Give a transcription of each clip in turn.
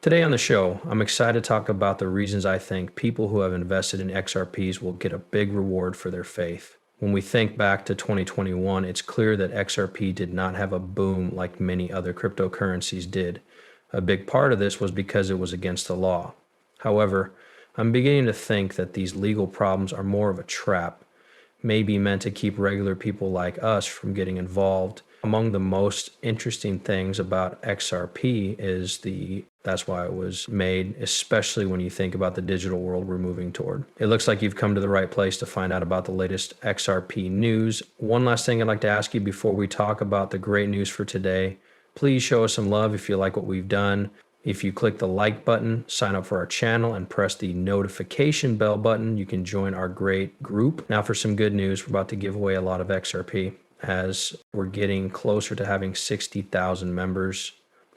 Today on the show, I'm excited to talk about the reasons I think people who have invested in XRPs will get a big reward for their faith. When we think back to 2021, it's clear that XRP did not have a boom like many other cryptocurrencies did. A big part of this was because it was against the law. However, I'm beginning to think that these legal problems are more of a trap, maybe meant to keep regular people like us from getting involved. Among the most interesting things about XRP is that's why it was made, especially when you think about the digital world we're moving toward. It looks like you've come to the right place to find out about the latest XRP news. One last thing I'd like to ask you before we talk about the great news for today. Please show us some love if you like what we've done. If you click the like button, sign up for our channel, and press the notification bell button, you can join our great group. Now for some good news, we're about to give away a lot of XRP as we're getting closer to having 60,000 members.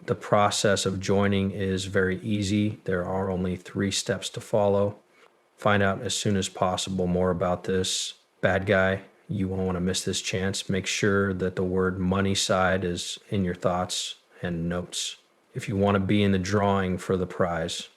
The process of joining is very easy. There are only 3 steps to follow. Find out as soon as possible more about this. Bad guy, you won't want to miss this chance. Make sure that the word money side is in your thoughts and notes if you want to be in the drawing for the prize.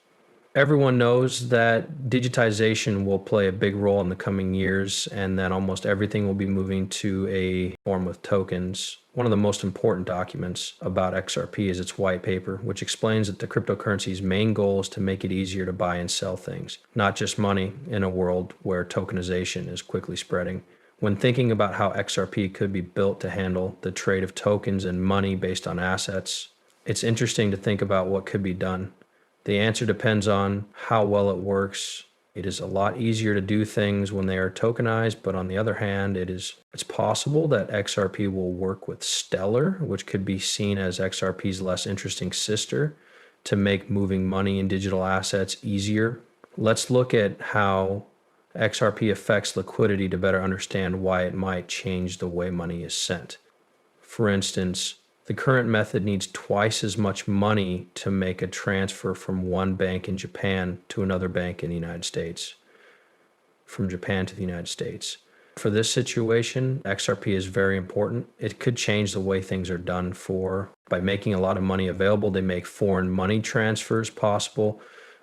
Everyone knows that digitization will play a big role in the coming years, and that almost everything will be moving to a form with tokens. One of the most important documents about XRP is its white paper, which explains that the cryptocurrency's main goal is to make it easier to buy and sell things, not just money, in a world where tokenization is quickly spreading. When thinking about how XRP could be built to handle the trade of tokens and money based on assets, it's interesting to think about what could be done. The answer depends on how well it works. It is a lot easier to do things when they are tokenized, but on the other hand, it's possible that XRP will work with Stellar, which could be seen as XRP's less interesting sister, to make moving money in digital assets easier. Let's look at how XRP affects liquidity to better understand why it might change the way money is sent. For instance, the current method needs twice as much money to make a transfer from one bank in Japan to another bank in the United States. From Japan to the United States. For this situation, XRP is very important. It could change the way things are done by making a lot of money available. They make foreign money transfers possible.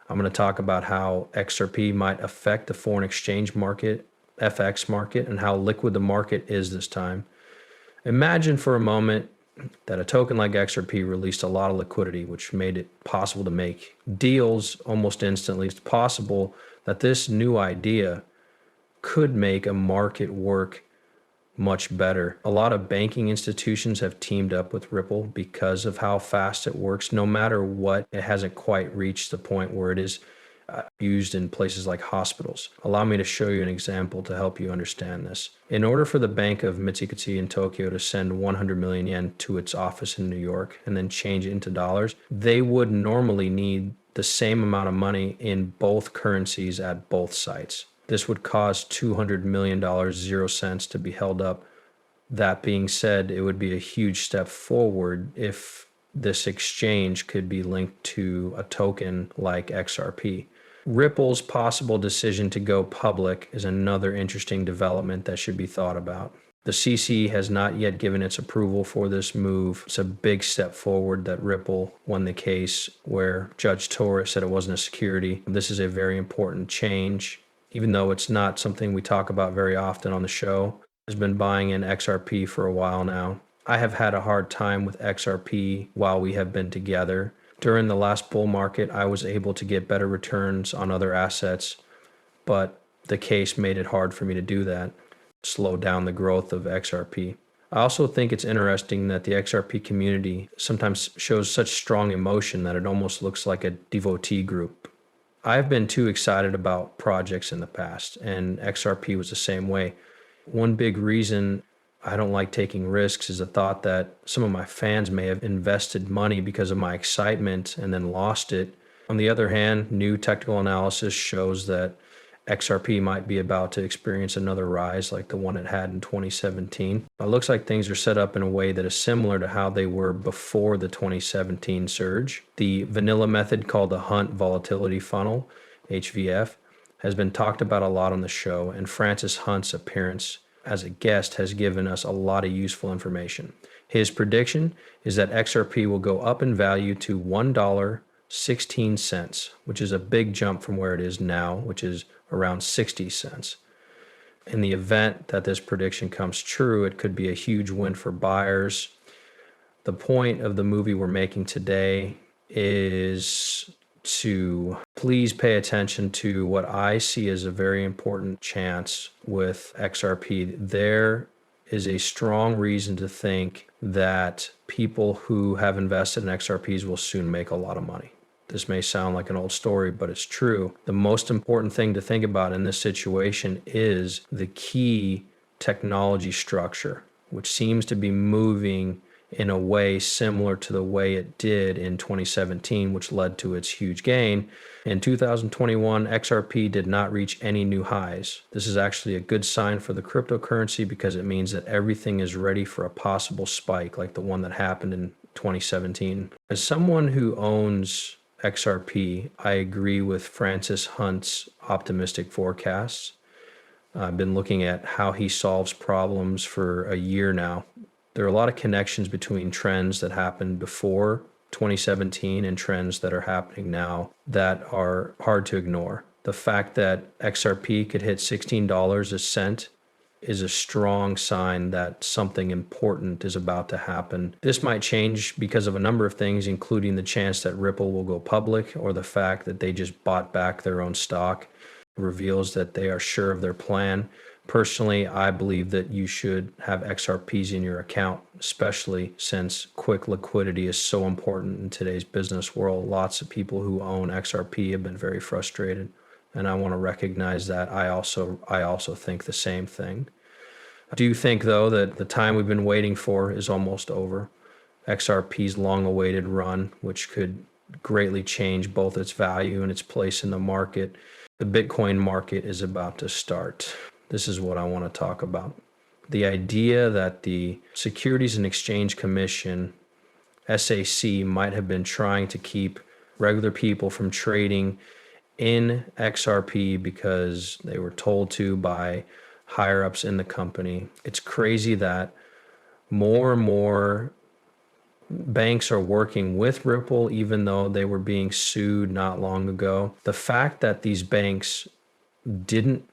I'm going to talk about how XRP might affect the foreign exchange market, FX market, and how liquid the market is this time. Imagine for a moment that a token like XRP released a lot of liquidity, which made it possible to make deals almost instantly. It's possible that this new idea could make a market work much better. A lot of banking institutions have teamed up with Ripple because of how fast it works. No matter what, it hasn't quite reached the point where it is used in places like hospitals. Allow me to show you an example to help you understand this. In order for the Bank of Mitsukitsu in Tokyo to send 100 million yen to its office in New York and then change it into dollars, they would normally need the same amount of money in both currencies at both sites. This would cause $200 million, 0 cents, to be held up. That being said, it would be a huge step forward if this exchange could be linked to a token like XRP. Ripple's possible decision to go public is another interesting development that should be thought about. The CC has not yet given its approval for this move. It's a big step forward that Ripple won the case where Judge Torres said it wasn't a security. This is a very important change, even though it's not something we talk about very often on the show. I've been buying in XRP for a while now. I have had a hard time with XRP while we have been together. During the last bull market, I was able to get better returns on other assets, but the case made it hard for me to do that, slow down the growth of XRP. I also think it's interesting that the XRP community sometimes shows such strong emotion that it almost looks like a devotee group. I've been too excited about projects in the past, and XRP was the same way. One big reason I don't like taking risks is the thought that some of my fans may have invested money because of my excitement and then lost it. On the other hand, new technical analysis shows that XRP might be about to experience another rise like the one it had in 2017. It looks like things are set up in a way that is similar to how they were before the 2017 surge. The vanilla method called the Hunt Volatility Funnel, HVF, has been talked about a lot on the show, and Francis Hunt's appearance as a guest has given us a lot of useful information. His prediction is that XRP will go up in value to $1 16 cents, which is a big jump from where it is now, which is around 60 cents. In the event that this prediction comes true, it could be a huge win for buyers. The point of the movie we're making today is to please pay attention to what I see as a very important chance with XRP. There is a strong reason to think that people who have invested in XRPs will soon make a lot of money. This may sound like an old story, but it's true. The most important thing to think about in this situation is the key technology structure, which seems to be moving in a way similar to the way it did in 2017, which led to its huge gain. In 2021, XRP did not reach any new highs. This is actually a good sign for the cryptocurrency because it means that everything is ready for a possible spike like the one that happened in 2017. As someone who owns XRP, I agree with Francis Hunt's optimistic forecasts. I've been looking at how he solves problems for a year now. There are a lot of connections between trends that happened before 2017 and trends that are happening now that are hard to ignore. The fact that XRP could hit $16 a cent is a strong sign that something important is about to happen. This might change because of a number of things, including the chance that Ripple will go public or the fact that they just bought back their own stock. It reveals that they are sure of their plan. Personally, I believe that you should have XRPs in your account, especially since quick liquidity is so important in today's business world. Lots of people who own XRP have been very frustrated, and I want to recognize that. I also think the same thing. I do think, though, that the time we've been waiting for is almost over. XRP's long-awaited run, which could greatly change both its value and its place in the market. The Bitcoin market is about to start. This is what I want to talk about. The idea that the Securities and Exchange Commission, SAC, might have been trying to keep regular people from trading in XRP because they were told to by higher ups in the company. It's crazy that more and more banks are working with Ripple, even though they were being sued not long ago. The fact that these banks didn't